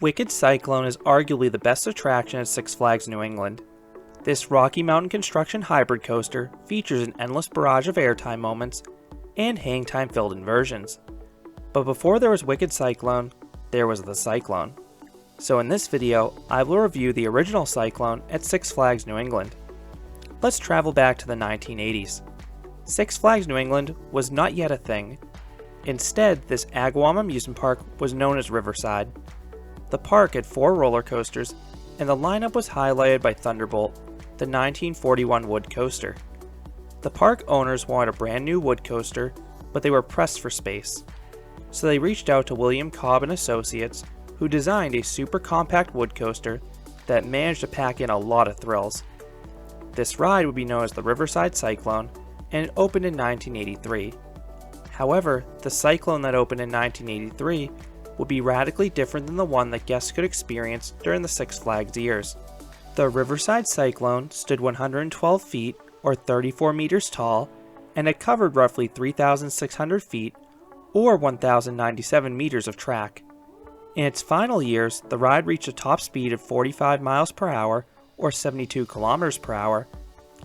Wicked Cyclone is arguably the best attraction at Six Flags New England. This Rocky Mountain construction hybrid coaster features an endless barrage of airtime moments and hang time filled inversions. But before there was Wicked Cyclone, there was the Cyclone. So in this video, I will review the original Cyclone at Six Flags New England. Let's travel back to the 1980s. Six Flags New England was not yet a thing. Instead, this Agawam amusement park was known as Riverside. The park had 4 roller coasters, and the lineup was highlighted by Thunderbolt, the 1941 wood coaster. The park owners wanted a brand new wood coaster, but they were pressed for space. So they reached out to William Cobb and Associates, who designed a super compact wood coaster that managed to pack in a lot of thrills. This ride would be known as the Riverside Cyclone, and it opened in 1983. However, the Cyclone that opened in 1983 would be radically different than the one that guests could experience during the Six Flags years. The Riverside Cyclone stood 112 feet, or 34 meters tall, and it covered roughly 3,600 feet, or 1,097 meters of track. In its final years, the ride reached a top speed of 45 miles per hour, or 72 kilometers per hour.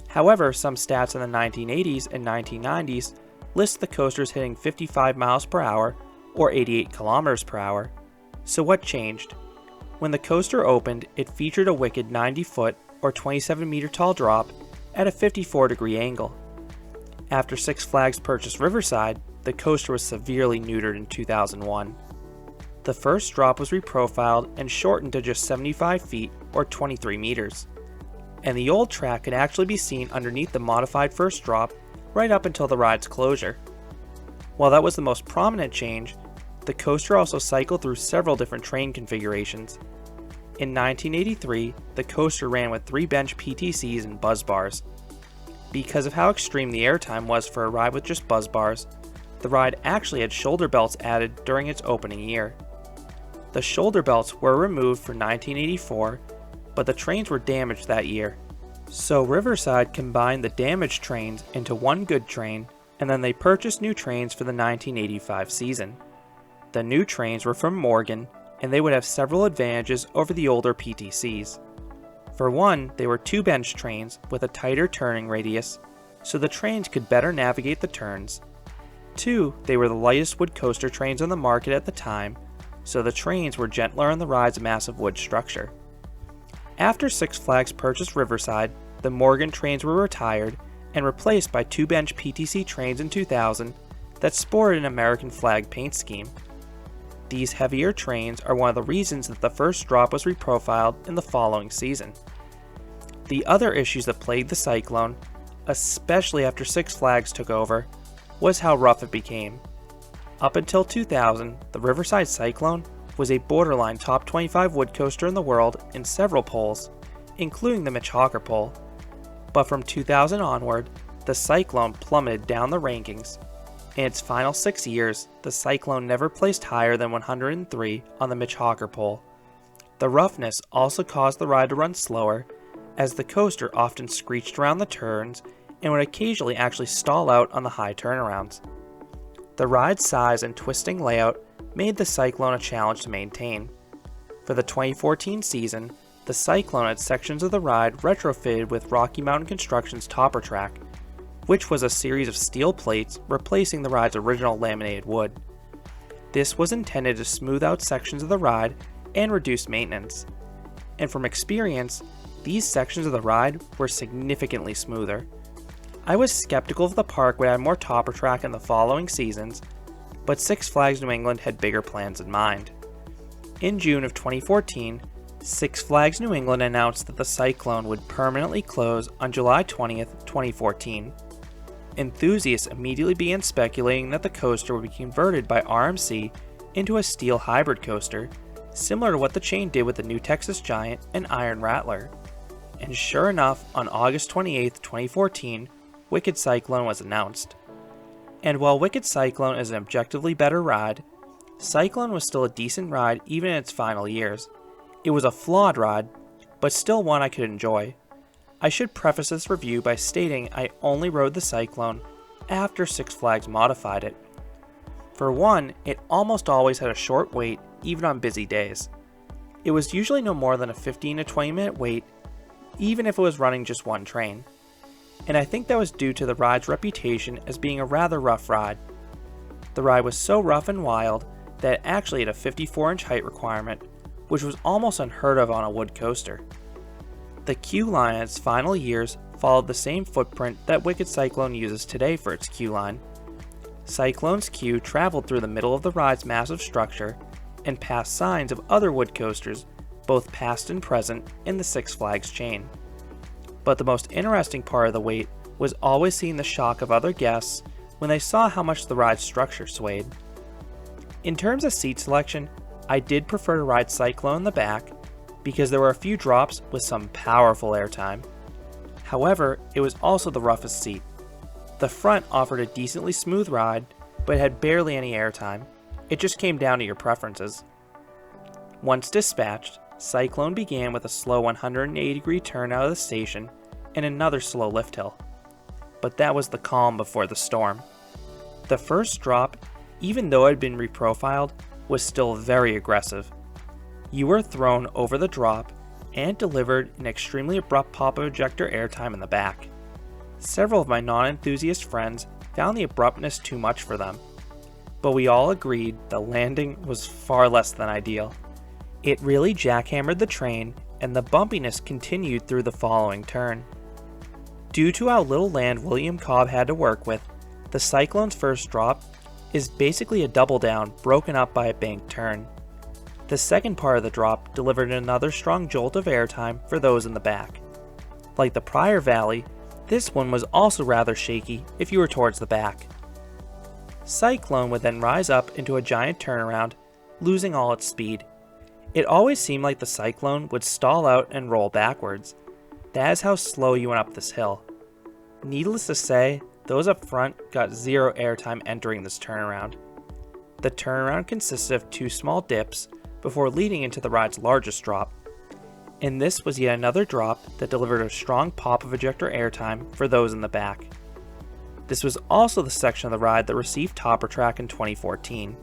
However, some stats in the 1980s and 1990s list the coasters hitting 55 miles per hour, or 88 kilometers per hour. So what changed? When the coaster opened, it featured a wicked 90-foot or 27-meter tall drop at a 54-degree angle. After Six Flags purchased Riverside, the coaster was severely neutered in 2001. The first drop was reprofiled and shortened to just 75 feet or 23 meters. And the old track could actually be seen underneath the modified first drop right up until the ride's closure. While that was the most prominent change, the coaster also cycled through several different train configurations. In 1983, the coaster ran with 3 bench PTCs and buzz bars. Because of how extreme the airtime was for a ride with just buzz bars, the ride actually had shoulder belts added during its opening year. The shoulder belts were removed for 1984, but the trains were damaged that year. So Riverside combined the damaged trains into one good train, and then they purchased new trains for the 1985 season. The new trains were from Morgan, and they would have several advantages over the older PTCs. For one, they were 2 bench trains with a tighter turning radius, so the trains could better navigate the turns. 2, they were the lightest wood coaster trains on the market at the time, so the trains were gentler on the ride's massive wood structure. After Six Flags purchased Riverside, the Morgan trains were retired and replaced by 2 bench PTC trains in 2000 that sported an American flag paint scheme. These heavier trains are one of the reasons that the first drop was reprofiled in the following season. The other issues that plagued the Cyclone, especially after Six Flags took over, was how rough it became. Up until 2000, the Riverside Cyclone was a borderline top 25 wood coaster in the world in several polls, including the Mitch Hawker poll. But from 2000 onward, the Cyclone plummeted down the rankings. In its final 6 years, the Cyclone never placed higher than 103 on the Mitch Hawker poll. The roughness also caused the ride to run slower, as the coaster often screeched around the turns and would occasionally actually stall out on the high turnarounds. The ride's size and twisting layout made the Cyclone a challenge to maintain. For the 2014 season, the Cyclone had sections of the ride retrofitted with Rocky Mountain Construction's topper track, which was a series of steel plates replacing the ride's original laminated wood. This was intended to smooth out sections of the ride and reduce maintenance. And from experience, these sections of the ride were significantly smoother. I was skeptical if the park would add more topper track in the following seasons, but Six Flags New England had bigger plans in mind. In June of 2014, Six Flags New England announced that the Cyclone would permanently close on July 20th, 2014. Enthusiasts immediately began speculating that the coaster would be converted by RMCed into a steel hybrid coaster, similar to what the chain did with the New Texas Giant and Iron Rattler. And sure enough, on August 28th, 2014, Wicked Cyclone was announced. And while Wicked Cyclone is an objectively better ride, Cyclone was still a decent ride even in its final years. It was a flawed ride, but still one I could enjoy. I should preface this review by stating I only rode the Cyclone after Six Flags modified it. For one, it almost always had a short wait even on busy days. It was usually no more than a 15 to 20 minute wait, even if it was running just one train. And I think that was due to the ride's reputation as being a rather rough ride. The ride was so rough and wild that it actually had a 54-inch height requirement, which was almost unheard of on a wood coaster. The queue line in its final years followed the same footprint that Wicked Cyclone uses today for its queue line. Cyclone's queue traveled through the middle of the ride's massive structure and past signs of other wood coasters, both past and present, in the Six Flags chain. But the most interesting part of the wait was always seeing the shock of other guests when they saw how much the ride's structure swayed. In terms of seat selection, I did prefer to ride Cyclone in the back because there were a few drops with some powerful airtime. However, it was also the roughest seat. The front offered a decently smooth ride, but had barely any airtime. It just came down to your preferences. Once dispatched, Cyclone began with a slow 180-degree turn out of the station and another slow lift hill. But that was the calm before the storm. The first drop, even though it had been reprofiled, was still very aggressive. You were thrown over the drop and delivered an extremely abrupt pop of ejector airtime in the back. Several of my non-enthusiast friends found the abruptness too much for them, but we all agreed the landing was far less than ideal. It really jackhammered the train, and the bumpiness continued through the following turn. Due to how little land William Cobb had to work with, the Cyclone's first drop is basically a double down broken up by a banked turn. The second part of the drop delivered another strong jolt of airtime for those in the back. Like the prior valley, this one was also rather shaky if you were towards the back. Cyclone would then rise up into a giant turnaround, losing all its speed. It always seemed like the Cyclone would stall out and roll backwards. That is how slow you went up this hill. Needless to say, those up front got zero airtime entering this turnaround. The turnaround consisted of two small dips before leading into the ride's largest drop, and this was yet another drop that delivered a strong pop of ejector airtime for those in the back. This was also the section of the ride that received topper track in 2014.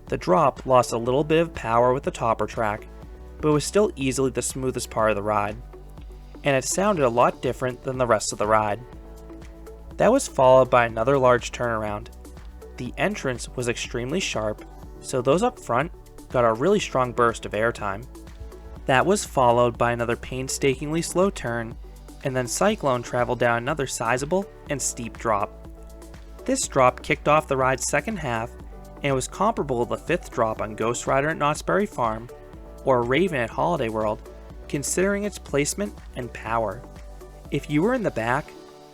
The drop lost a little bit of power with the topper track, but was still easily the smoothest part of the ride, and it sounded a lot different than the rest of the ride. That was followed by another large turnaround. The entrance was extremely sharp, so those up front got a really strong burst of airtime. That was followed by another painstakingly slow turn, and then Cyclone traveled down another sizable and steep drop. This drop kicked off the ride's second half, and it was comparable to the fifth drop on Ghost Rider at Knott's Berry Farm, or Raven at Holiday World, considering its placement and power. If you were in the back,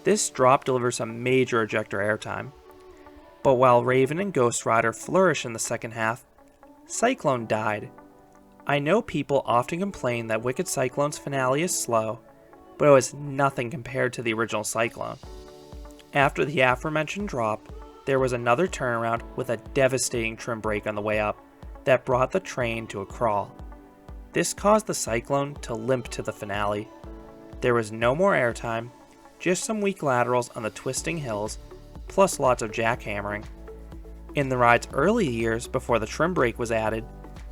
this drop delivers some major ejector airtime. But while Raven and Ghost Rider flourish in the second half, Cyclone died. I know people often complain that Wicked Cyclone's finale is slow, but it was nothing compared to the original Cyclone. After the aforementioned drop, there was another turnaround with a devastating trim break on the way up that brought the train to a crawl. This caused the Cyclone to limp to the finale. There was no more airtime, just some weak laterals on the twisting hills, plus lots of jackhammering. In the ride's early years before the trim brake was added,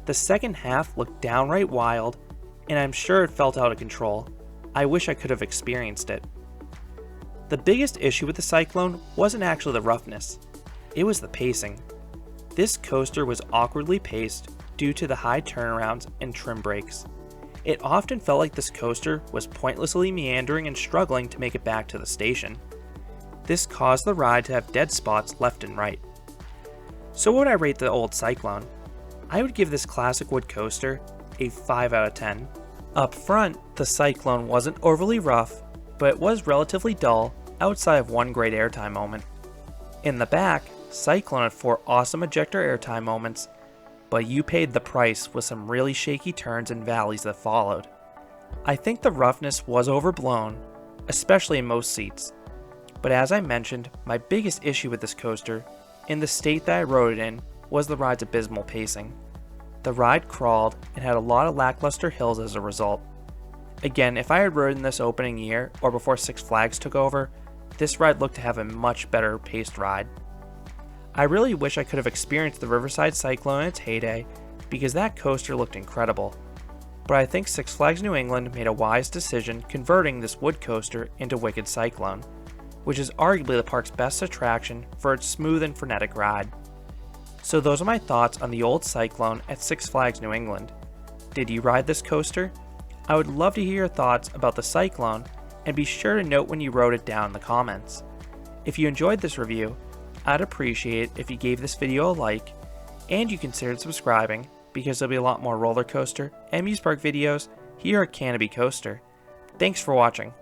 the second half looked downright wild, and I'm sure it felt out of control. I wish I could have experienced it. The biggest issue with the Cyclone wasn't actually the roughness, it was the pacing. This coaster was awkwardly paced due to the high turnarounds and trim brakes. It often felt like this coaster was pointlessly meandering and struggling to make it back to the station. This caused the ride to have dead spots left and right. So what would I rate the old Cyclone? I would give this classic wood coaster a 5 out of 10. Up front, the Cyclone wasn't overly rough, but it was relatively dull outside of one great airtime moment. In the back, Cyclone had 4 awesome ejector airtime moments, but you paid the price with some really shaky turns and valleys that followed. I think the roughness was overblown, especially in most seats. But as I mentioned, my biggest issue with this coaster, in the state that I rode it in, was the ride's abysmal pacing. The ride crawled and had a lot of lackluster hills as a result. Again, if I had ridden this opening year, or before Six Flags took over, this ride looked to have a much better paced ride. I really wish I could have experienced the Riverside Cyclone in its heyday, because that coaster looked incredible. but I think Six Flags New England made a wise decision converting this wood coaster into Wicked Cyclone, which is arguably the park's best attraction for its smooth and frenetic ride. So those are my thoughts on the old Cyclone at Six Flags New England. Did you ride this coaster? I would love to hear your thoughts about the Cyclone, and be sure to note when you wrote it down in the comments. If you enjoyed this review, I'd appreciate it if you gave this video a like, and you considered subscribing, because there'll be a lot more roller coaster and amusement park videos here at Canopy Coaster. Thanks for watching.